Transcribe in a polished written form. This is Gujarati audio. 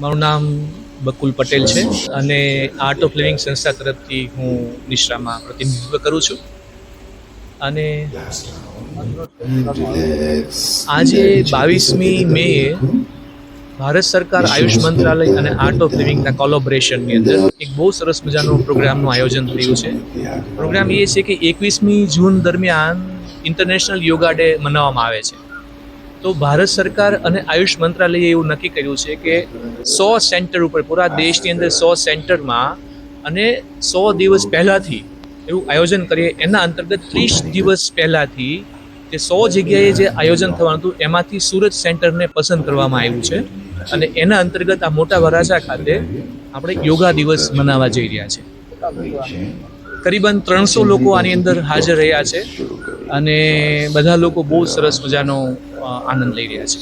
મારું નામ બકુલ પટેલ છે અને આર્ટ ઓફ લિવિંગ સંસ્થા તરફથી હું નિશ્રામાં પ્રતિનિધિત્વ કરું છું. અને આજે 22મી મેએ ભારત સરકાર આયુષ મંત્રાલય અને આર્ટ ઓફ લિવિંગના કોલોબરેશનની અંદર એક બહુ સરસ મજાનું પ્રોગ્રામનું આયોજન થયું છે. પ્રોગ્રામ એ છે કે 21મી જૂન દરમિયાન ઇન્ટરનેશનલ યોગા ડે મનાવવામાં આવે છે. તો ભારત સરકાર અને આયુષ મંત્રાલયે એવું નક્કી કર્યું છે કે 100 સેન્ટર ઉપર પૂરા દેશની અંદર 100 સેન્ટરમાં અને 100 દિવસ પહેલાંથી એવું આયોજન કરીએ. એના અંતર્ગત 30 દિવસ પહેલાંથી જે 100 જગ્યાએ જે આયોજન થવાનું હતું એમાંથી સુરત સેન્ટરને પસંદ કરવામાં આવ્યું છે અને એના અંતર્ગત આ મોટા વરાછા ખાતે આપણે યોગા દિવસ મનાવવા જઈ રહ્યા છે. કરીબન 300 લોકો આની અંદર હાજર રહ્યા છે અને બધા લોકો બહુ સરસ મજાનો આનંદ લઈ રહ્યા છે.